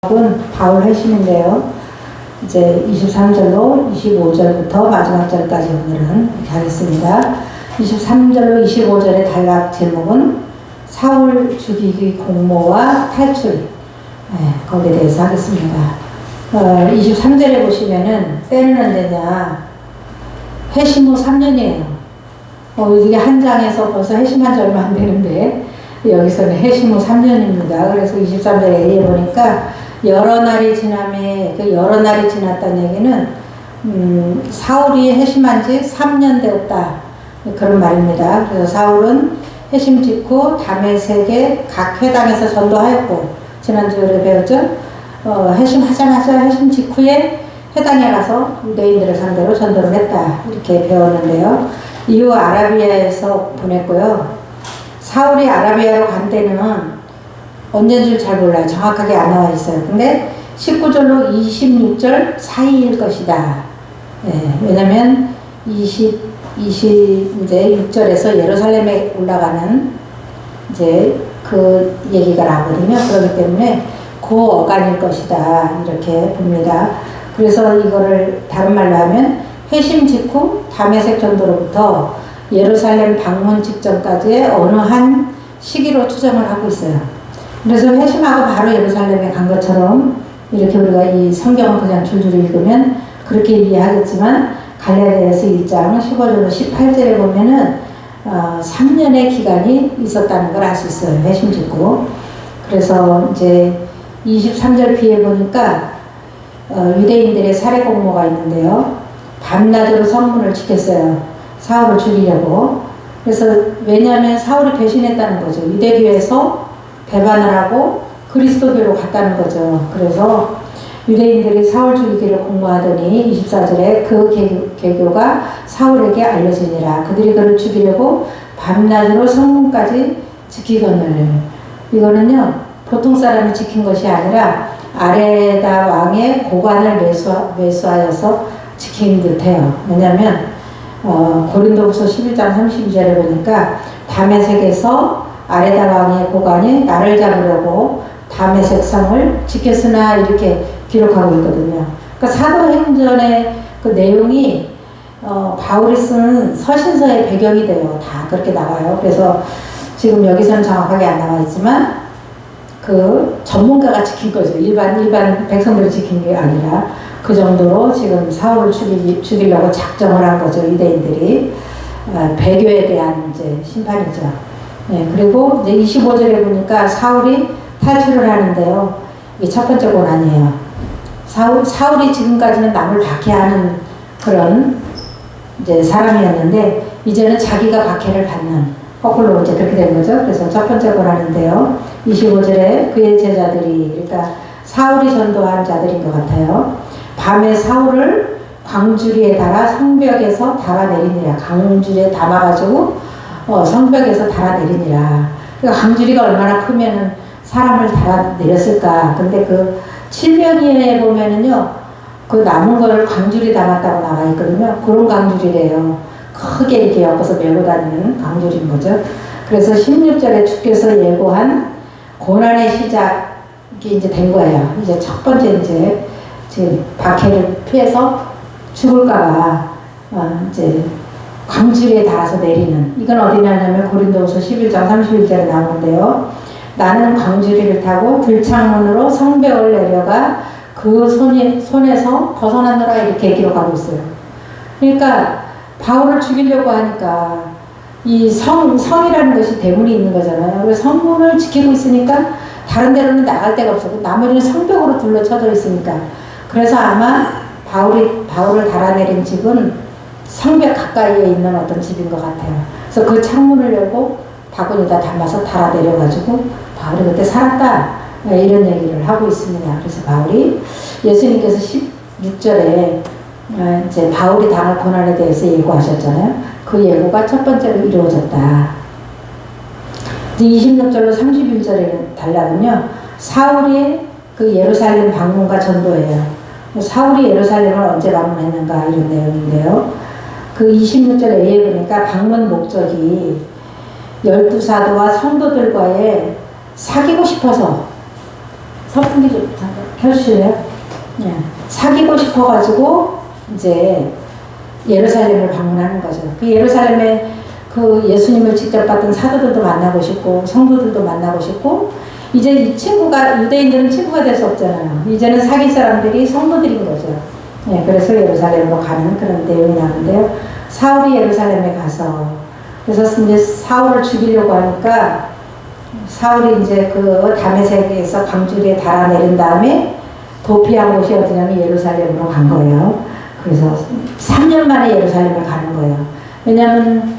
은 바울 회심인데요. 이제 23절로 25절부터 마지막 절까지 오늘은 이렇게 하겠습니다. 23절로 25절의 단락 제목은 사울 죽이기 공모와 탈출, 거기에 대해서 하겠습니다. 23절에 보시면은 때는 언제냐, 회심 후 3년이에요. 이게 한 장에서 벌써 회심한 지 얼마 안 되는데 여기서는 회심 후 3년입니다. 그래서 23절에 보니까 여러 날이 지남에, 그 여러 날이 지났다는 얘기는 사울이 회심한 지 3년 되었다, 그런 말입니다. 그래서 사울은 회심 직후 다메섹의 각 회당에서 전도하였고, 지난주에 배웠죠? 회심하자마자 회심 직후에 회당에 가서 유대인들을 상대로 전도를 했다, 이렇게 배웠는데요. 이후 아라비아에서 보냈고요. 사울이 아라비아로 간 때는 언제인지 잘 몰라요. 정확하게 안 나와 있어요. 근데 19절로 26절 사이일 것이다. 왜냐면 이제 6절에서 예루살렘에 올라가는 이제 그 얘기가 나거든요. 그렇기 때문에 그 어간일 것이다, 이렇게 봅니다. 그래서 이거를 다른 말로 하면 회심 직후 다메섹 전도로부터 예루살렘 방문 직전까지의 어느 한 시기로 추정을 하고 있어요. 그래서 회심하고 바로 예루살렘에 간 것처럼 이렇게 우리가 이 성경을 그냥 줄줄이 읽으면 그렇게 이해하겠지만, 갈라디아서 1장 15절로 18절에 보면은 3년의 기간이 있었다는 걸 알 수 있어요. 회심 직후. 그래서 이제 23절 뒤에 보니까 유대인들의 살해 공모가 있는데요. 밤낮으로 성문을 지켰어요. 사울을 죽이려고. 그래서 왜냐하면 사울이 배신했다는 거죠. 유대교에서 배반을 하고 그리스도교로 갔다는 거죠. 그래서 유대인들이 사울 죽이기를 공모하더니 24절에 그 계교가 사울에게 알려지니라. 그들이 그를 죽이려고 밤낮으로 성문까지 지키거늘. 이거는요, 보통 사람이 지킨 것이 아니라 아레다 왕의 고관을 매수하여서 지킨 듯해요. 왜냐하면 고린도후서 11장 32절에 보니까 다메섹에서 아레다 왕의 고관이 나를 잡으려고 다메섹 성을 지켰으나, 이렇게 기록하고 있거든요. 그러니까 사도행전의 그 내용이 바울이 쓴 서신서의 배경이 돼요. 다 그렇게 나와요. 그래서 지금 여기서는 정확하게 안 나와 있지만 그 전문가가 지킨 거죠. 일반 백성들이 지킨 게 아니라 그 정도로 지금 사울을 죽이려고 작정을 한 거죠. 유대인들이. 배교에 대한 이제 심판이죠. 그리고 이제 25절에 보니까 사울이 탈출을 하는데요. 이게 첫 번째 고난이에요. 사울이 지금까지는 남을 박해하는 그런 이제 사람이었는데, 이제는 자기가 박해를 받는, 거꾸로 이제 그렇게 된 거죠. 그래서 첫 번째 고난인데요. 25절에 그의 제자들이, 그러니까 사울이 전도한 자들인 것 같아요. 밤에 사울을 광주리에 달아 성벽에서 달아내리니라. 광주리에 담아가지고 성벽에서 달아내리니라. 그러니까 광주리가 얼마나 크면은 사람을 달아내렸을까. 근데 그 7면이에 보면은요, 그 남은 걸 광주리 담았다고 나와 있거든요. 그런 광주리래요. 크게 이렇게 엮어서 메고 다니는 광주리인 거죠. 그래서 16절에 주께서 예고한 고난의 시작이 이제 된 거예요. 이제 첫 번째 이제 지금 박해를 피해서 죽을까봐 이제 광주리에 달아서 내리는. 이건 어디냐면 고린도후서 11장 31절에 나오는데요. 나는 광주리를 타고 들창문으로 성벽을 내려가 그 손에서 벗어나느라, 이렇게 기록하고 있어요. 그러니까 바울을 죽이려고 하니까 이 성이라는 것이 대문이 있는 거잖아요. 그래서 성문을 지키고 있으니까 다른 데로는 나갈 데가 없고 나머지는 성벽으로 둘러쳐져 있으니까. 그래서 아마 바울을 달아내린 집은 성벽 가까이에 있는 어떤 집인 것 같아요. 그래서 그 창문을 열고 바구니다 담아서 달아내려가지고 바울이 그때 살았다, 이런 얘기를 하고 있습니다. 그래서 바울이, 예수님께서 16절에 이제 바울이 당할 고난에 대해서 예고하셨잖아요. 그 예고가 첫 번째로 이루어졌다. 26절로 31절에 단락은요, 사울이 그 예루살렘 방문과 전도예요. 사울이 예루살렘을 언제 방문했는가, 이런 내용인데요. 그 26절에 A에 보니까 방문 목적이 12사도와 성도들과의 사귀고 싶어서 선풍기 좀 켜주실래요? 예. 사귀고 싶어가지고 이제 예루살렘을 방문하는 거죠. 그 예루살렘에 그 예수님을 직접 봤던 사도들도 만나고 싶고 성도들도 만나고 싶고 이제 이 친구가 유대인들은 친구가 될 수 없잖아요. 이제는 사귈 사람들이 성도들인 거죠. 예, 그래서 예루살렘으로 가는 그런 내용이 나오는데요. 사울이 예루살렘에 가서 그래서 이제 사울을 죽이려고 하니까 사울이 이제 그 다메섹에서 광주리에 달아내린 다음에 도피한 곳이 어디냐면 예루살렘으로 간 거예요. 그래서 3년 만에 예루살렘을 가는 거예요. 왜냐하면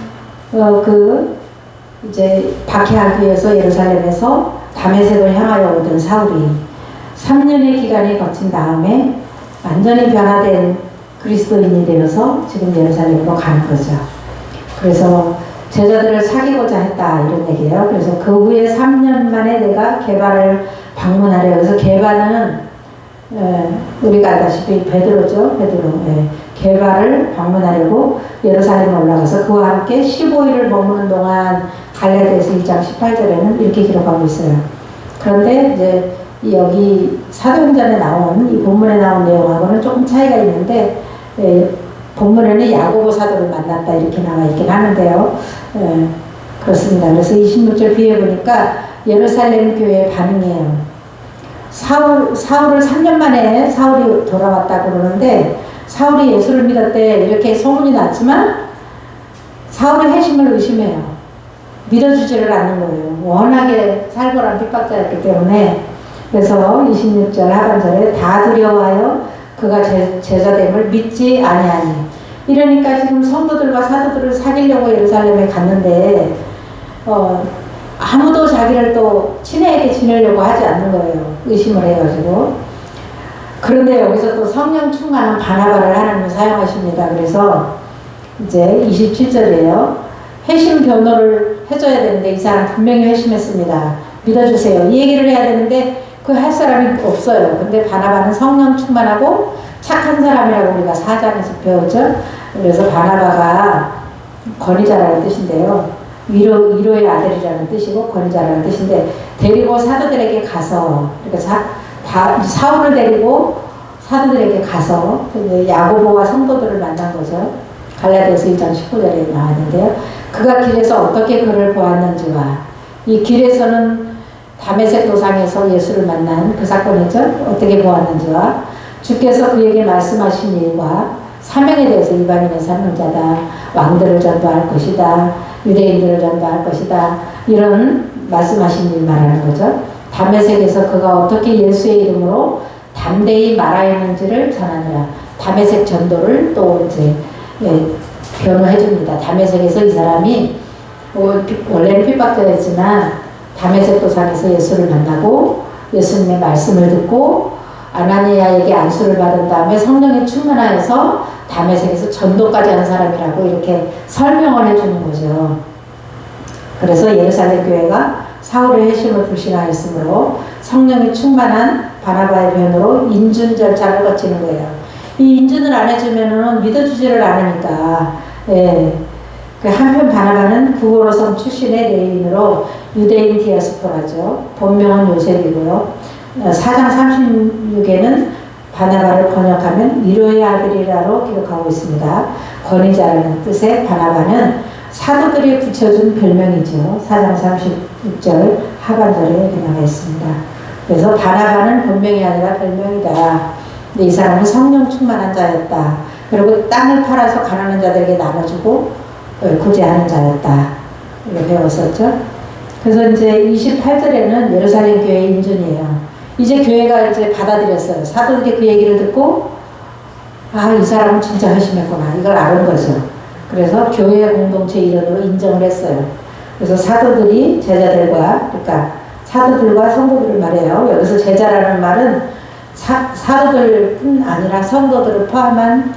이제 박해하기 위해서 예루살렘에서 다메섹을 향하여 오던 사울이 3년의 기간이 거친 다음에 완전히 변화된 그리스도인이 되어서 지금 예루살렘으로 가는 거죠. 그래서 제자들을 사귀고자 했다 이런 얘기예요. 그래서 그 후에 3년 만에 내가 게바를 방문하려. 그래서 게바는 우리가 알다시피 베드로죠. 베드로. 게바를 방문하려고 예루살렘에 올라가서 그와 함께 15일을 머무는 동안 갈라디아서 1장 18절에는 이렇게 기록하고 있어요. 그런데 이제 여기 사도행전에 나온 이 본문에 나온 내용하고는 조금 차이가 있는데 본문에는 야고보 사도를 만났다 이렇게 나와 있긴 하는데요. 그렇습니다. 그래서 26절 뒤에 보니까 예루살렘 교회의 반응이에요. 사울을 3년 만에 사울이 돌아왔다고 그러는데 사울이 예수를 믿었대 이렇게 소문이 났지만 사울의 회심을 의심해요. 믿어주지를 않는 거예요. 워낙에 살벌한 핍박자였기 때문에. 그래서 26절 하반절에 다 두려워하여 그가 제자됨을 믿지 아니하니. 이러니까 지금 성도들과 사도들을 사귀려고 예루살렘에 갔는데 아무도 자기를 또 친애하게 지내려고 하지 않는 거예요. 의심을 해가지고. 그런데 여기서 또 성령 충만한 바나바를 하나님이 사용하십니다. 그래서 이제 27절이에요. 회심 변호를 해줘야 되는데 이 사람 분명히 회심했습니다. 믿어주세요. 이 얘기를 해야 되는데 그 할 사람이 없어요. 근데 바나바는 성령 충만하고 착한 사람이라고 우리가 4장에서 배웠죠. 그래서 바나바가 권위자라는 뜻인데요. 위로의 아들이라는 뜻이고 권위자라는 뜻인데 데리고 사도들에게 가서 그러니까 사울을 데리고 사도들에게 가서 야고보와 성도들을 만난 거죠. 갈라디아서 1장 19절에 나왔는데요. 그가 길에서 어떻게 그를 보았는지와 이 길에서는 다메섹 도상에서 예수를 만난 그 사건이죠. 어떻게 보았는지와 주께서 그에게 말씀하신 일과 사명에 대해서 이방인의 사명자다. 왕들을 전도할 것이다. 유대인들을 전도할 것이다. 이런 말씀하신 일 말하는 거죠. 다메섹에서 그가 어떻게 예수의 이름으로 담대히 말하였는지를 전하느라. 다메섹 전도를 또 이제 변호해 줍니다. 다메섹에서 이 사람이 원래는 핍박자였지만 다메섹 도상에서 예수를 만나고 예수님의 말씀을 듣고 아나니아에게 안수를 받은 다음에 성령에 충만하여서 다메섹에서 전도까지 한 사람이라고 이렇게 설명을 해주는 거죠. 그래서 예루살렘 교회가 사울의 회심을 불신하였으므로 성령이 충만한 바나바의 변호로 인준 절차를 거치는 거예요. 이 인준을 안 해주면은 믿어주지를 않으니까. 그 한편 바나바는 구고로성 출신의 레위인으로 유대인 디아스포라죠. 본명은 요셉이고요. 4장 36에는 바나바를 번역하면 위로의 아들이라로 기록하고 있습니다. 권위자라는 뜻의 바나바는 사도들이 붙여준 별명이죠. 4장 36절 하반절에 이렇게 나와 있습니다. 그래서 바나바는 본명이 아니라 별명이다. 근데 이 사람은 성령 충만한 자였다. 그리고 땅을 팔아서 가난한 자들에게 나눠주고 구제하는 자였다. 이렇게 배웠었죠. 그래서 이제 28절에는 예루살렘 교회 인준이에요. 이제 교회가 이제 받아들였어요. 사도들이 그 얘기를 듣고 이 사람은 진짜 회심했구나. 이걸 알은 거죠. 그래서 교회 공동체 일원으로 인정을 했어요. 그래서 사도들이 제자들과 그러니까 사도들과 성도들을 말해요. 여기서 제자라는 말은 사도들뿐 아니라 성도들을 포함한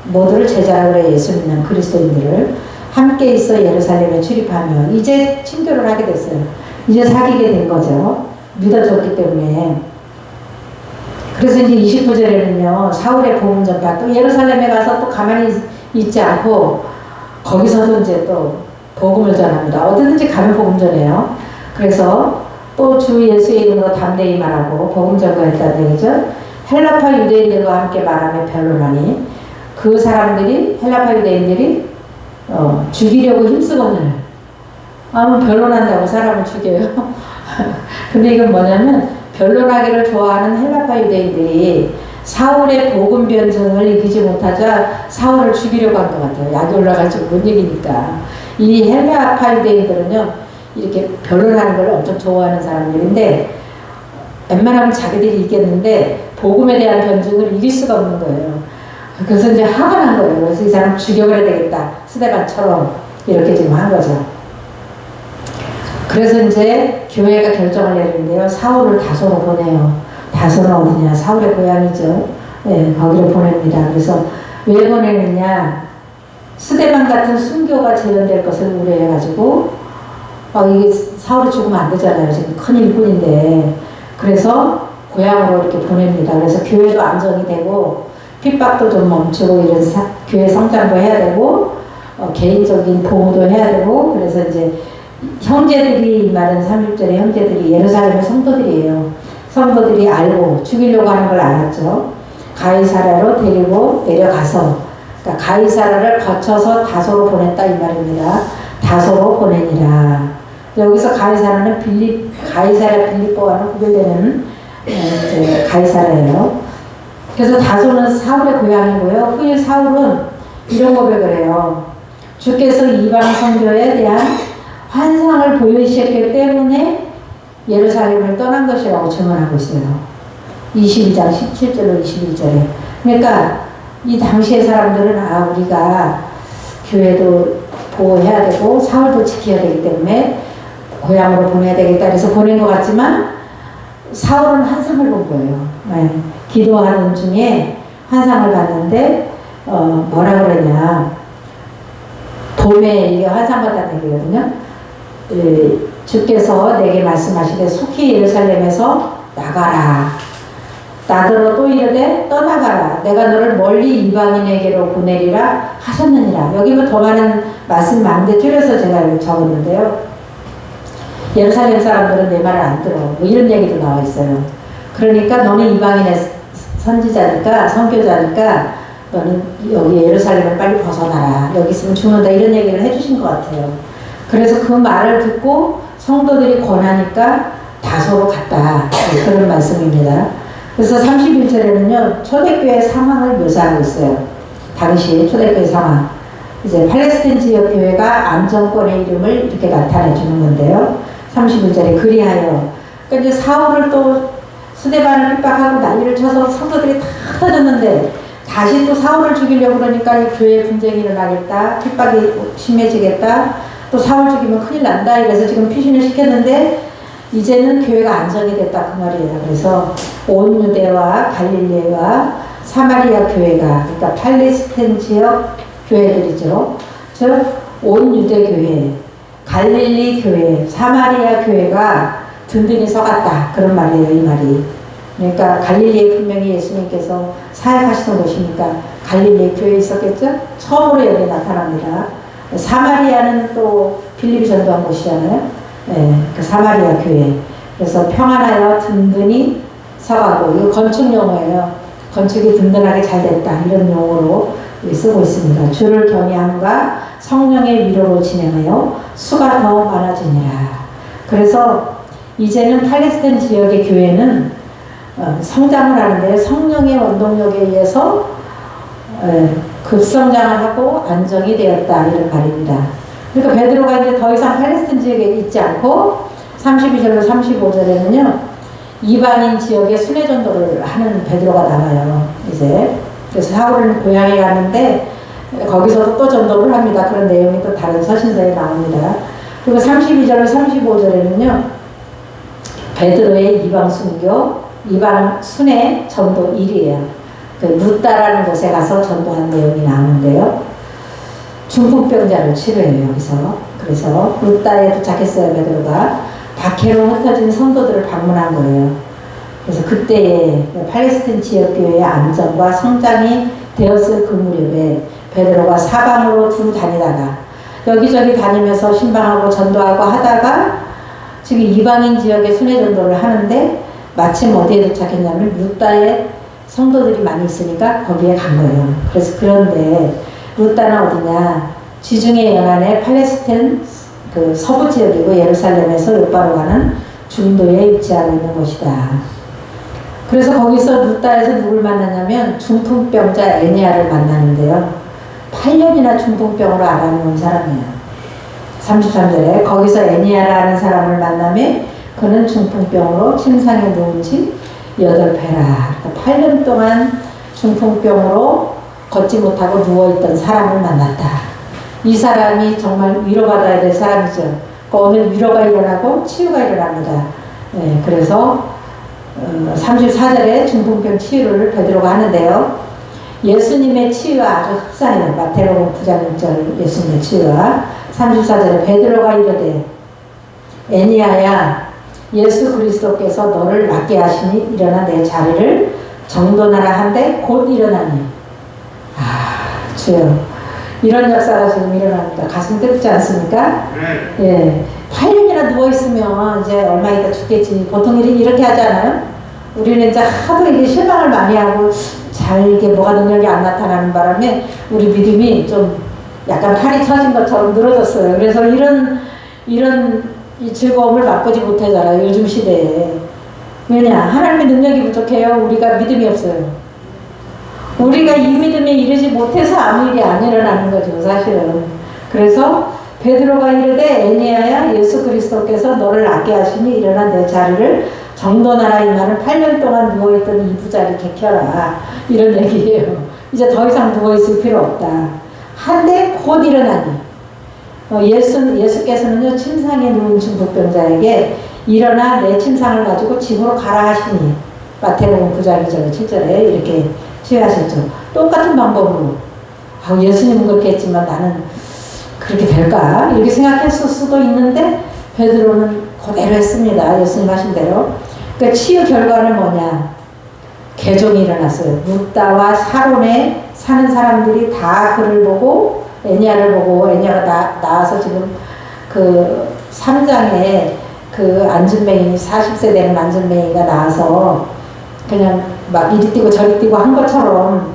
모두를 제자라고 그래요. 예수 믿는 그리스도인들을 함께 있어 예루살렘에 출입하며 이제 친교를 하게 됐어요. 이제 사귀게 된 거죠. 믿어줬기 때문에. 그래서 이제 29절에는요. 사울의 복음 전파 또 예루살렘에 가서 또 가만히 있지 않고 거기서도 이제 또 복음을 전합니다. 어디든지 가면 복음 전해요. 그래서 또 주 예수의 이름으로 담대히 말하고 복음 전거했다는 얘기죠. 헬라파 유대인들과 함께 말하며 변론하니 그 사람들이 헬라파 유대인들이 죽이려고 힘쓰거늘 변론한다고 사람을 죽여요. 근데 이건 뭐냐면 변론하기를 좋아하는 헬라파 유대인들이 사울의 복음 변증을 이기지 못하자 사울을 죽이려고 한 것 같아요. 약이 올라가지고 못 이기니까. 이 헬라파 유대인들은요 이렇게 변론하는 걸 엄청 좋아하는 사람들인데 웬만하면 자기들이 이겼는데 복음에 대한 변증을 이길 수가 없는 거예요. 그래서 이제 화가 난 거예요. 그래서 이 사람 죽여버려야 되겠다. 스데반처럼 이렇게 지금 한 거죠. 그래서 이제 교회가 결정을 내리는데요. 사울을 다소로 보내요. 다소는 어디냐? 사울의 고향이죠. 네, 거기로 보냅니다. 그래서 왜 보내느냐? 스데반 같은 순교가 재현될 것을 우려해가지고 이게 사울이 죽으면 안 되잖아요. 지금 큰 일꾼인데. 그래서 고향으로 이렇게 보냅니다. 그래서 교회도 안정이 되고 핍박도 좀 멈추고 이런 교회 성장도 해야 되고 개인적인 보호도 해야 되고 그래서 이제 형제들이 말은 31절에 형제들이 예루살렘의 성도들이에요. 성도들이 알고 죽이려고 하는 걸 알았죠. 가이사랴로 데리고 내려가서 그러니까 가이사랴를 거쳐서 다소로 보냈다 이 말입니다. 다소로 보내니라. 여기서 가이사랴는 가이사랴 빌립보와는 구별되는 가이사랴예요. 그래서 다소는 사울의 고향이고요. 후일 사울은 이런 고백을 해요. 주께서 이방 선교에 대한 환상을 보여주셨기 때문에 예루살렘을 떠난 것이라고 증언하고 있어요. 22장 17절로 21절에. 그러니까 이 당시의 사람들은 우리가 교회도 보호해야 되고 사울도 지켜야 되기 때문에 고향으로 보내야 되겠다 그래서 보낸 것 같지만 사울은 환상을 본 거예요. 네. 기도하는 중에 환상을 봤는데 뭐라 그러냐 봄에 이게 환상 봤다는 얘기거든요. 주께서 내게 말씀하시되 속히 예루살렘에서 나가라. 나더러 또 이르되 떠나가라. 내가 너를 멀리 이방인에게로 보내리라 하셨느니라. 여기 뭐 더 많은 말씀 많은데 줄여서 제가 적었는데요. 예루살렘 사람들은 내 말을 안 들어. 뭐 이런 얘기도 나와 있어요. 그러니까 너는 이방인의 선지자니까 선교자니까 너는 여기 예루살렘을 빨리 벗어나라. 여기 있으면 죽는다. 이런 얘기를 해주신 것 같아요. 그래서 그 말을 듣고 성도들이 권하니까 다소로 갔다. 그런 말씀입니다. 그래서 31절에는요, 초대교회 상황을 묘사하고 있어요. 당시 초대교회 상황. 이제 팔레스틴 지역 교회가 안정권의 이름을 이렇게 나타내 주는 건데요. 31절에 그리하여. 그러니까 이제 사울을 또 스데반을 핍박하고 난리를 쳐서 성도들이 다 터졌는데 다시 또 사울을 죽이려고 그러니까 이 교회 분쟁이 일어나겠다. 핍박이 심해지겠다. 또 사울 죽이면 큰일 난다. 이래서 지금 피신을 시켰는데 이제는 교회가 안정이 됐다 그 말이에요. 그래서 온 유대와 갈릴리와 사마리아 교회가 그러니까 팔레스틴 지역 교회들이죠. 즉 온 유대 교회, 갈릴리 교회, 사마리아 교회가 든든히 서갔다 그런 말이에요. 이 말이. 그러니까 갈릴리에 분명히 예수님께서 사역하시던 곳이니까 갈릴리 교회에 있었겠죠. 처음으로 여기 나타납니다. 사마리아는 또 빌립이 전도한 곳이잖아요. 네, 그 사마리아 교회. 그래서 평안하여 든든히 서가고, 이거 건축 용어예요. 건축이 든든하게 잘 됐다. 이런 용어로 쓰고 있습니다. 주를 경외함과 성령의 위로로 진행하여 수가 더 많아지니라. 그래서 이제는 팔레스타인 지역의 교회는 성장을 하는데 성령의 원동력에 의해서 급성장을 하고 안정이 되었다. 이런 말입니다. 그러니까 베드로가 이제 더 이상 팔레스타인 지역에 있지 않고 32절로 35절에는요 이방인 지역에 순회 전도를 하는 베드로가 나와요. 이제 그래서 사울은 고향에 가는데 거기서도 또 전도를 합니다. 그런 내용이 또 다른 서신서에 나옵니다. 그리고 32절로 35절에는요 베드로의 이방 순교, 이방 순회 전도 1이에요. 그 루다라는 곳에 가서 전도한 내용이 나오는데요. 중풍병자를 치료해요, 여기서. 그래서 루다에 도착했어요, 베드로가. 박해로 흩어진 성도들을 방문한 거예요. 그래서 그때에 팔레스틴 지역교회의 안정과 성장이 되었을 그 무렵에 베드로가 사방으로 두루 다니다가 여기저기 다니면서 신방하고 전도하고 하다가 지금 이방인 지역에 순회 전도를 하는데 마침 어디에 도착했냐면 루다에 성도들이 많이 있으니까 거기에 간 거예요. 그래서 그런데 루다는 어디냐? 지중해 연안의 팔레스타인 그 서부 지역이고 예루살렘에서 요바로 가는 중도에 위치하고 있는 곳이다. 그래서 거기서 루다에서 누굴 만나냐면 중풍병자 애니아를 만나는데요. 8년이나 중풍병으로 앓아놓은 사람이에요. 33절에 거기서 애니아라는 사람을 만나며 그는 중풍병으로 침상에 누운 지 8회라. 8년 동안 중풍병으로 걷지 못하고 누워있던 사람을 만났다. 이 사람이 정말 위로받아야 될 사람이죠. 오늘 위로가 일어나고 치유가 일어납니다. 네, 그래서 34절에 중풍병 치유를 베드로가 하는데요. 예수님의 치유와 아주 흡사해요. 마태복음 9장 1절 예수님의 치유와 34절에 베드로가 이르되 애니아야 예수 그리스도께서 너를 낫게 하시니 일어나 내 자리를 정돈하라 한데 곧 일어나니. 아, 주여. 이런 역사가 지금 일어납니다. 가슴 뜨겁지 않습니까? 예. 8년이나 누워있으면 이제 얼마 있다 죽겠지. 보통 이렇게 하지 않아요? 우리는 이제 하도 이게 실망을 많이 하고 잘 이게 뭐가 능력이 안 나타나는 바람에 우리 믿음이 좀 약간 팔이 처진 것처럼 늘어졌어요. 그래서 이런 이 즐거움을 맛보지 못하잖아요. 요즘 시대에. 왜냐? 하나님의 능력이 부족해요. 우리가 믿음이 없어요. 우리가 이 믿음에 이르지 못해서 아무 일이 안 일어나는 거죠. 사실은. 그래서 베드로가 이르되 애니아야 예수 그리스도께서 너를 낫게 하시니 일어나 내 자리를 정돈하라. 이 말은 8년 동안 누워있던 이 부자리 개켜라. 이런 얘기예요. 이제 더 이상 누워있을 필요 없다. 한데 곧 일어나니. 예수께서는요, 침상에 누운 중풍병자에게 일어나 내 침상을 가지고 집으로 가라 하시니. 마태복음 9장 2절 7절에 이렇게 치유하셨죠. 똑같은 방법으로. 예수님은 그렇게 했지만 나는 그렇게 될까? 이렇게 생각했을 수도 있는데 베드로는 그대로 했습니다. 예수님 하신 대로. 그러니까 치유 결과는 뭐냐? 개종이 일어났어요. 루다와 사론에 사는 사람들이 다 그를 보고 애니아를 보고 애니아가 나와서 지금 그 3장에 그 안진뱅이 40세 되는 안진뱅이가 나와서 그냥 막 이리 뛰고 저리 뛰고 한 것처럼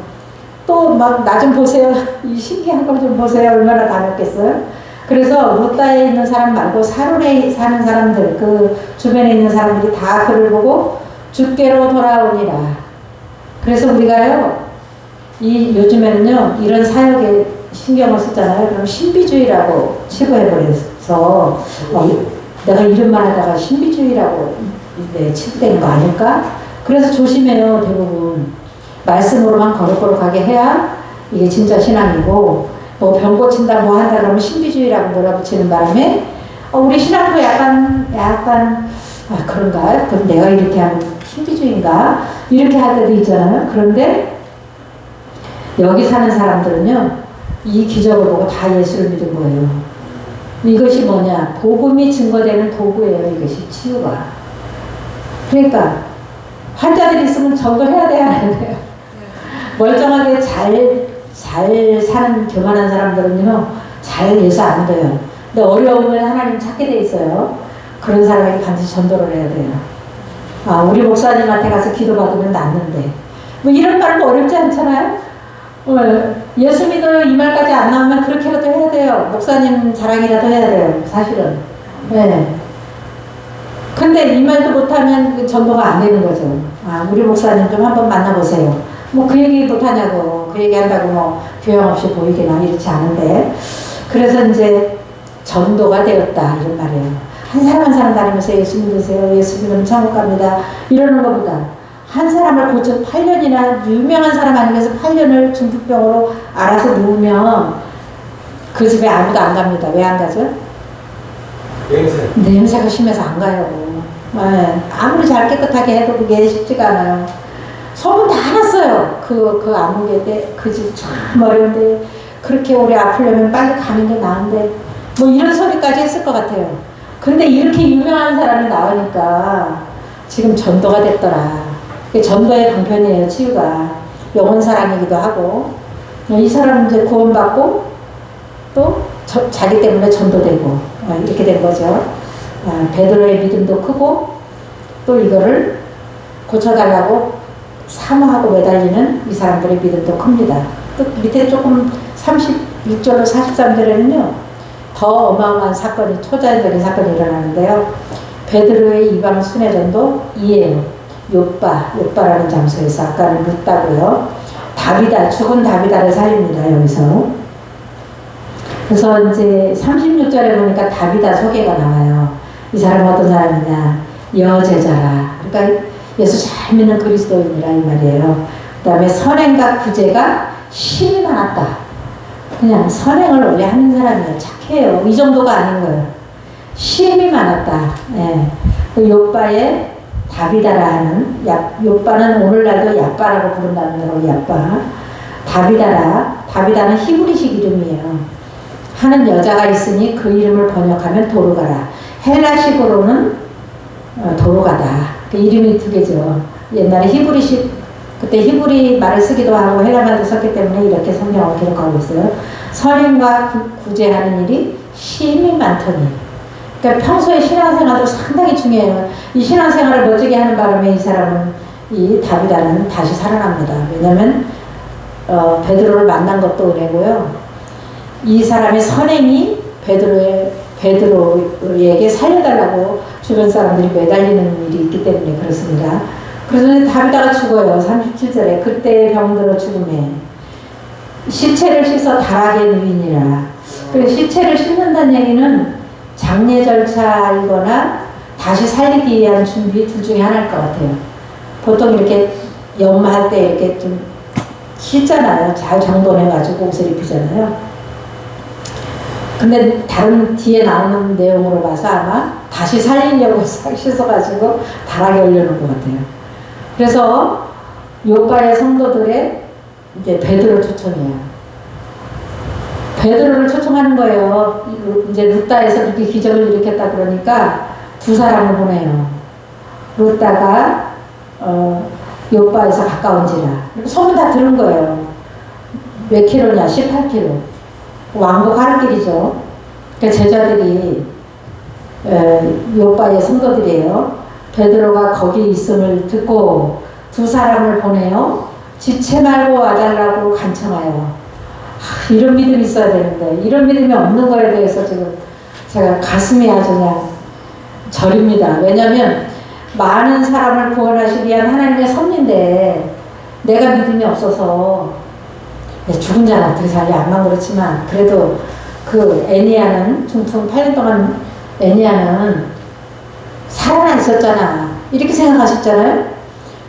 또 막 나 좀 보세요. 이 신기한 걸 좀 보세요. 얼마나 다녔겠어요? 그래서 루다에 있는 사람 말고 사론에 사는 사람들, 그 주변에 있는 사람들이 다 그를 보고 주께로 돌아오니라. 그래서 우리가요, 요즘에는요, 이런 사역에 신경을 쓰잖아요. 그럼 신비주의라고 치부해버려서, 내가 이름만 하다가 신비주의라고 치부되는 거 아닐까? 그래서 조심해요, 대부분. 말씀으로만 거룩거룩하게 해야 이게 진짜 신앙이고, 뭐 병 고친다 뭐 한다 그러면 신비주의라고 몰아붙이는 바람에 우리 신앙도 약간 그런가? 그럼 내가 이렇게 하면 신비주의인가? 이렇게 할 때도 있잖아요. 그런데 여기 사는 사람들은요, 이 기적을 보고 다 예수를 믿은 거예요. 이것이 뭐냐? 복음이 증거되는 도구예요. 이것이 치유가. 그러니까 환자들이 있으면 전도해야 돼야 안 돼요. 멀쩡하게 잘 사는 교만한 사람들은요, 잘 예수 안 믿어요. 근데 어려우면 하나님 찾게 돼 있어요. 그런 사람에게 반드시 전도를 해야 돼요. 우리 목사님한테 가서 기도받으면 낫는데. 뭐 이런 말도 어렵지 않잖아요? 예수 믿어요. 이 말까지 안 나오면 그렇게라도 해야 돼요. 목사님 자랑이라도 해야 돼요. 사실은. 네. 근데 이 말도 못하면 전도가 안 되는 거죠. 우리 목사님 좀 한번 만나보세요. 뭐 그 얘기 못하냐고, 그 얘기 한다고 뭐 교양 없이 보이기나 이렇지 않은데. 그래서 이제 전도가 되었다. 이런 말이에요. 한 사람 한 사람 다니면서 예수 믿으세요. 예수 믿으면 천국 갑니다. 이러는 것보다 한 사람을 고쳐 8년이나 유명한 사람 아니겠어 8년을 중풍병으로 알아서 누우면 그 집에 아무도 안 갑니다. 왜 안 가죠? 냄새가 심해서 안 가요. 네. 아무리 잘 깨끗하게 해도 그게 쉽지가 않아요. 소문 다 났어요. 그 아무개 때 그 집 참 어려운데 그렇게 오래 아프려면 빨리 가는 게 나은데 뭐 이런 소리까지 했을 것 같아요. 근데 이렇게 유명한 사람이 나오니까 지금 전도가 됐더라. 전도의 방편이에요. 치유가 영혼 사랑이기도 하고 이 사람은 이제 구원받고 또 자기 때문에 전도되고 이렇게 된 거죠. 베드로의 믿음도 크고 또 이거를 고쳐달라고 사모하고 매달리는 이 사람들의 믿음도 큽니다. 또 밑에 조금 36절로 43절에는요 더 어마어마한 사건이 초자연적인 사건이 일어나는데요. 베드로의 이방 순회전도 이에요. 요빠라는 장소에서 아까는 룻다고요. 다비다, 죽은 다비다를 살립니다. 여기서. 그래서 이제 36절에 보니까 다비다 소개가 나와요. 이 사람은 어떤 사람이냐? 여제자라. 그러니까 예수 잘 믿는 그리스도인이라 이 말이에요. 그 다음에 선행과 구제가 힘이 많았다. 그냥 선행을 원래 하는 사람이에요. 착해요. 이 정도가 아닌 거예요. 힘이 많았다. 예. 그 요빠의 다비다라 하는, 요빠는 오늘날도 야빠라고 부른다는 거로 야빠. 다비다는 히브리식 이름이에요. 하는 여자가 있으니 그 이름을 번역하면 도르가라. 헬라식으로는 도르가다. 그 이름이 두 개죠. 옛날에 히브리식, 그때 히브리 말을 쓰기도 하고 헬라 말도 썼기 때문에 이렇게 성경을 기록하고 있어요. 선행과 구제하는 일이 힘이 많더니. 그러니까 평소에 신앙생활도 상당히 중요해요. 이 신앙생활을 멋지게 하는 바람에 이 사람은, 이 다비다는 다시 살아납니다. 왜냐면 베드로를 만난 것도 은혜고요. 이 사람의 선행이 베드로에게 살려달라고 주변 사람들이 매달리는 일이 있기 때문에 그렇습니다. 그래서 다비다가 죽어요. 37절에 그때 병들어 죽음에 시체를 씻어 다락에 누이니라. 시체를 씻는다는 얘기는 장례 절차이거나 다시 살리기 위한 준비 둘 중에 하나일 것 같아요. 보통 이렇게 연마할 때 이렇게 좀 씻잖아요. 잘 정돈해가지고 옷을 입히잖아요. 근데 다른 뒤에 나오는 내용으로 봐서 아마 다시 살리려고 씻어가지고 다락에 올려놓은 것 같아요. 그래서 요빠의 성도들의 이제 베드로 초청이에요. 베드로를 초청하는 거예요. 이제 룻다에서 그렇게 기적을 일으켰다 그러니까 두 사람을 보내요. 룻다가 요빠에서 가까운지라. 소문 다 들은 거예요. 몇 킬로냐? 18킬로. 왕복 하는 길이죠. 그러니까 제자들이 요빠의 성도들이에요. 베드로가 거기 있음을 듣고 두 사람을 보내요. 지체 말고 와달라고 간청하여. 이런 믿음이 있어야 되는데 이런 믿음이 없는 거에 대해서 지금 제가 가슴이 아주 그냥 저립니다. 왜냐하면 많은 사람을 구원하시기 위한 하나님의 섭리인데 내가 믿음이 없어서 죽은 자는 어떻게 살리 안만 그렇지만 그래도 그 애니아는 중풍 8년 동안 애니아는 살아나 있었잖아. 이렇게 생각하셨잖아요.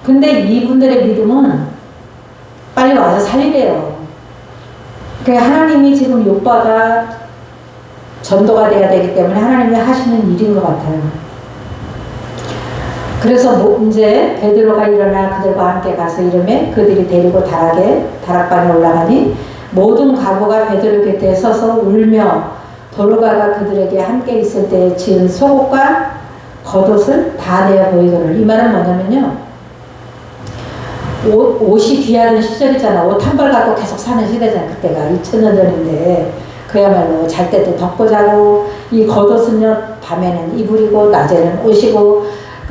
근데 이분들의 믿음은 빨리 와서 살리래요. 그러니까 하나님이 지금 요빠가 전도가 돼야 되기 때문에 하나님이 하시는 일인 것 같아요. 그래서 이제 베드로가 일어나 그들과 함께 가서 이름에 그들이 데리고 다락방에 올라가니 모든 가보가 베드로 곁에 서서 울며 도르가가 그들에게 함께 있을 때 지은 속옷과 겉옷을 다 내어 보이거늘. 이 말은 뭐냐면요. 옷이 귀하던 시절이잖아. 옷 한 벌 갖고 계속 사는 시대잖아. 그때가 2000년 전인데 그야말로 잘 때도 덮고 자고 이 겉옷은요 밤에는 이불이고 낮에는 옷이고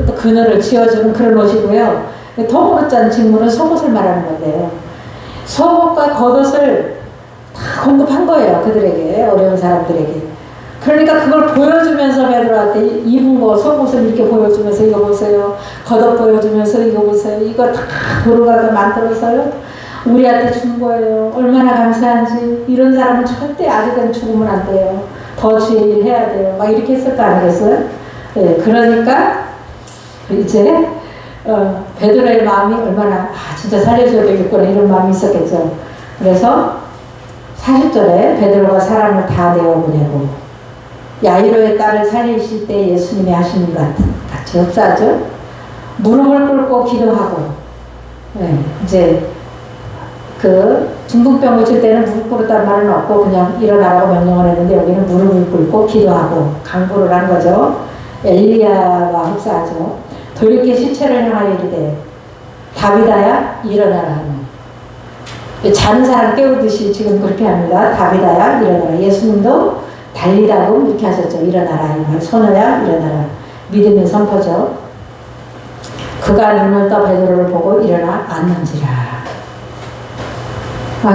또 그늘을 지어주는 그런 옷이고요. 더불었지 않은 직무는 속옷을 말하는 건데요. 속옷과 겉옷을 다 공급한 거예요. 그들에게 어려운 사람들에게. 그러니까 그걸 보여주면서 베드로한테 입은 거 속옷을 이렇게 보여주면서 이거 보세요. 겉옷 보여주면서 이거 보세요. 이거 다 도르가가 만들어서요. 우리한테 준 거예요. 얼마나 감사한지. 이런 사람은 절대 아직은 죽으면 안 돼요. 더 주의 일 해야 돼요. 막 이렇게 했을 거 아니겠어요? 네, 그러니까 이제 베드로의 마음이 얼마나 진짜 살려줘야 되겠구나 이런 마음이 있었겠죠. 그래서 40절에 베드로가 사람을 다 내어보내고 야이로의 딸을 살리실 때 예수님이 하시는 것 같이 흡사하죠. 무릎을 꿇고 기도하고 이제 그 중풍병 고칠 때는 무릎 꿇었다는 말은 없고 그냥 일어나라고 명령을 했는데 여기는 무릎을 꿇고 기도하고 강구를 한 거죠. 엘리야와 흡사하죠. 돌이켜 시체를 향하여 이르되 다비다야 일어나라 하는 자는 사람 깨우듯이 지금 그렇게 합니다. 다비다야 일어나라. 예수님도 달리다고 이렇게 하셨죠. 일어나라. 이 말. 소녀야 일어나라. 믿음의 선포죠. 그가 눈을 떠 베드로를 보고 일어나 앉는지라.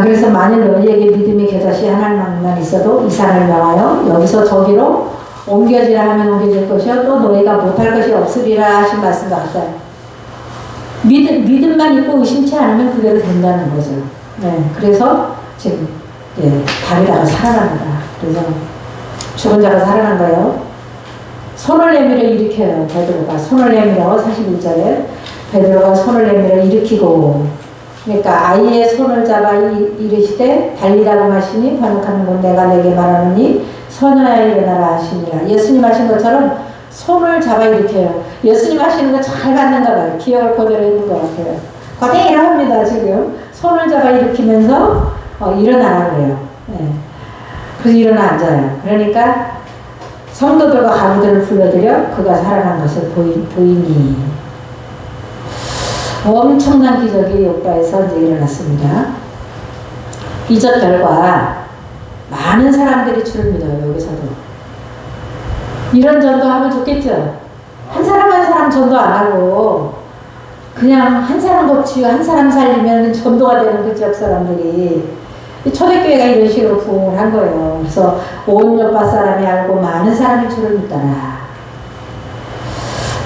그래서 만일 너희에게 믿음이 겨자씨 하나만만 있어도 이산을 명하여 여기서 저기로 옮겨지라 하면 옮겨질 것이요 또 너희가 못할 것이 없으리라 하신 말씀 같아요. 믿음만 있고 의심치 않으면 그대로 된다는 거죠. 네, 그래서 지금 다리다가 살아납니다. 그래서 죽은 자가 살아난 거예요. 손을 내밀어 일으켜요. 베드로가 손을 내밀어 41절에 베드로가 손을 내밀어 일으키고 그러니까 아이의 손을 잡아 이르시되 달리다고 하시니 번역하는 건 내가 내게 말하노니 소녀야 일어나라 하시니라. 예수님 하신 것처럼 손을 잡아 일으켜요. 예수님 하시는 거 잘 받는가 봐요. 기억을 그대로 있는 것 같아요. 그대로 합니다. 지금 손을 잡아 일으키면서 일어나라 그래요. 네. 그래서 일어나 앉아요. 그러니까 성도들과 가부들을 불러들여 그가 살아난 것을 보이니 엄청난 기적이 요바에서 이제 일어났습니다. 이적 결과 많은 사람들이 주를 믿어요. 여기서도 이런 전도하면 좋겠죠. 한 사람 한 사람 전도 안 하고 그냥 한 사람 고치고 한 사람 살리면 전도가 되는 그 지역 사람들이 초대교회가 이런 식으로 부흥을 한 거예요. 그래서 온 요파 사람이 알고 많은 사람이 주를 믿더라.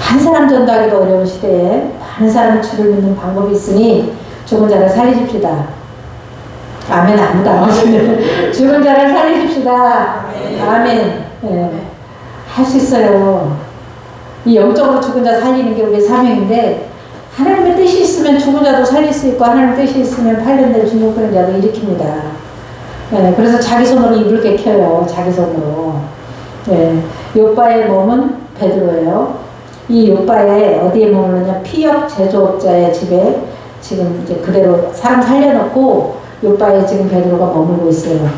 한 사람 전도하기도 어려운 시대에 많은 사람이 주를 믿는 방법이 있으니 죽은 자를 살리십시다. 아멘. 아무도 안 하시네. 죽은 자를 살리십시다. 아멘. 네. 할 수 있어요. 이 영적으로 죽은 자 살리는 게 우리의 사명인데 하나님의 뜻이 있으면 죽은 자도 살릴 수 있고 하나님의 뜻이 있으면 8년 된 중독된 자도 일으킵니다. 네, 그래서 자기 손으로 이불 깨켜요. 자기 손으로. 네, 요바의 몸은 베드로예요. 이 요바에 어디에 머무르냐 피역 제조업자의 집에 지금 이제 그대로 사람 살려놓고 요바에 지금 베드로가 머물고 있어요.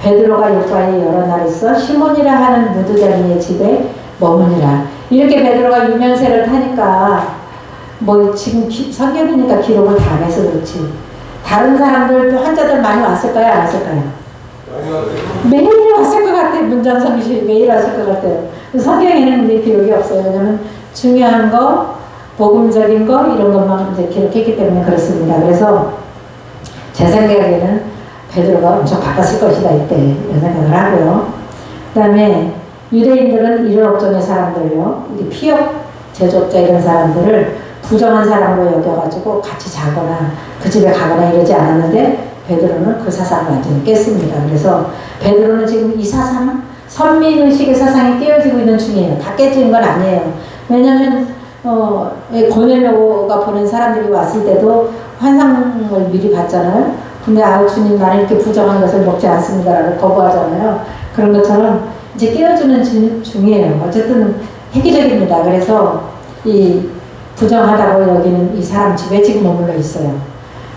베드로가 요바에 여러 날 있어 시몬이라 하는 무두장이의 집에 머무니라. 이렇게 베드로가 유명세를 타니까 뭐 지금 성경이니까 기록을 다 내서 그렇지. 다른 사람들 또 환자들 많이 왔을까요? 안 왔을까요? 매일 왔을 것 같아요. 문장성시 매일 왔을 것 같아요. 성경에는 우리 기록이 없어요. 왜냐면 중요한 거, 복음적인 거 이런 것만 이제 기록했기 때문에 그렇습니다. 그래서 제 생각에는 베드로가 엄청 바빴을 것이다 이때 이런 생각을 하고요. 그 다음에 유대인들은 이런 업종의 사람들요, 피역 제조업자 이런 사람들을 부정한 사람으로 여겨가지고 같이 자거나 그 집에 가거나 이러지 않았는데 베드로는 그 사상을 완전히 깼습니다. 그래서 베드로는 지금 이 사상, 선민의식의 사상이 깨어지고 있는 중이에요. 다 깨지는 건 아니에요. 왜냐면 고넬료가 보낸 사람들이 왔을 때도 환상을 미리 봤잖아요. 근데 주님 나는 이렇게 부정한 것을 먹지 않습니다라고 거부하잖아요. 그런 것처럼 이제 깨어지는 중이에요. 어쨌든 획기적입니다. 그래서 이 부정하다고 여기는 이 사람 집에 지금 머물러 있어요.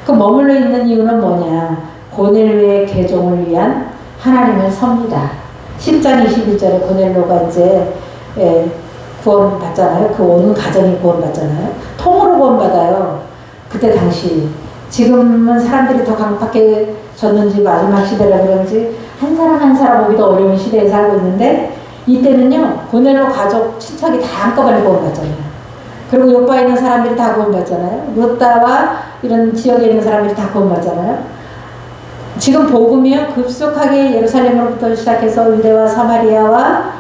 그 머물러 있는 이유는 뭐냐? 고넬료의 개종을 위한 하나님의 섭니다. 10장 21절에 고넬료가 이제 구원 받잖아요. 그 온 가정이 구원 받잖아요. 통으로 구원 받아요. 그때 당시. 지금은 사람들이 더 강팍해졌는지 마지막 시대라 그런지 한 사람 한 사람 오기도 어려운 시대에 살고 있는데 이때는요 고넬료 가족 친척이 다 한꺼번에 구원 받잖아요. 그리고 요바에 있는 사람들이 다 구원 받잖아요. 루다와 이런 지역에 있는 사람들이 다 구원 받잖아요. 지금 복음이요 급속하게 예루살렘으로부터 시작해서 유대와 사마리아와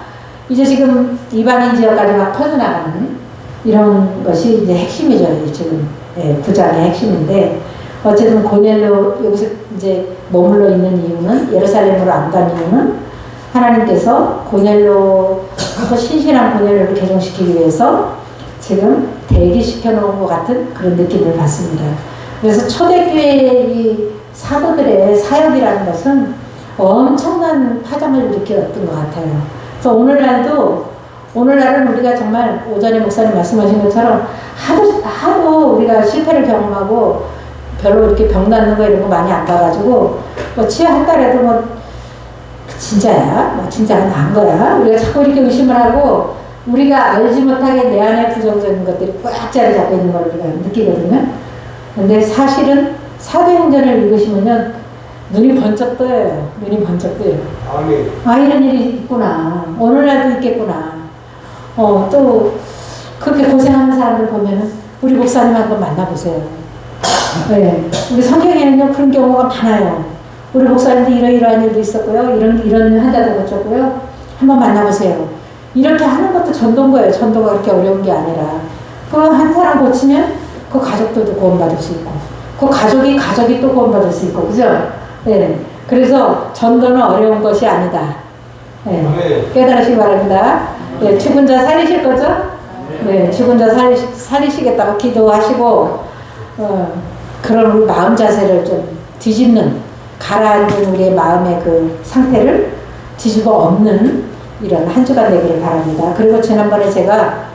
이제 지금 이방인 지역까지 막 퍼져나가는 이런 것이 이제 핵심이죠. 지금 구장의 핵심인데 어쨌든 고넬료 여기서 이제 머물러 있는 이유는 예루살렘으로 안 간 이유는 하나님께서 고넬료 신실한 고넬료를 개종시키기 위해서 지금 대기시켜 놓은 것 같은 그런 느낌을 받습니다. 그래서 초대교회의 사도들의 사역이라는 것은 엄청난 파장을 일으켰던 것 같아요. 그래서 오늘날은 우리가 정말 오전에 목사님 말씀하신 것처럼 하도 우리가 실패를 경험하고 별로 이렇게 병 낫는 거 이런 거 많이 안 봐가지고 뭐 치료했다래도 뭐 진짜야? 뭐 진짜가 나은 거야? 우리가 자꾸 이렇게 의심을 하고 우리가 알지 못하게 내 안에 부정적인 것들이 꽉 자리 잡고 있는 걸 우리가 느끼거든요. 근데 사실은 사도행전을 읽으시면요 눈이 번쩍 떠요. 눈이 번쩍 떠요. 아멘. 아, 이런 일이 있구나. 오늘날도 있겠구나. 또 그렇게 고생하는 사람들 보면은 우리 목사님 한번 만나보세요. 네. 우리 성경에는요 그런 경우가 많아요. 우리 목사님도 이러이러한 일도 있었고요. 이런 환자도 고쳤고요. 한번 만나보세요. 이렇게 하는 것도 전도인 거예요. 전도가 그렇게 어려운 게 아니라. 그 한 사람 고치면 그 가족들도 구원받을 수 있고, 그 가족이 또 구원받을 수 있고, 그죠? 네. 그래서 전도는 어려운 것이 아니다. 네. 깨달으시기 바랍니다. 네. 죽은 자 살리실 거죠? 네. 죽은 자 살리시겠다고 기도하시고, 그런 우리 마음 자세를 좀 뒤집는, 가라앉은 우리의 마음의 그 상태를 뒤집어 엎는 이런 한 주간 되기를 바랍니다. 그리고 지난번에 제가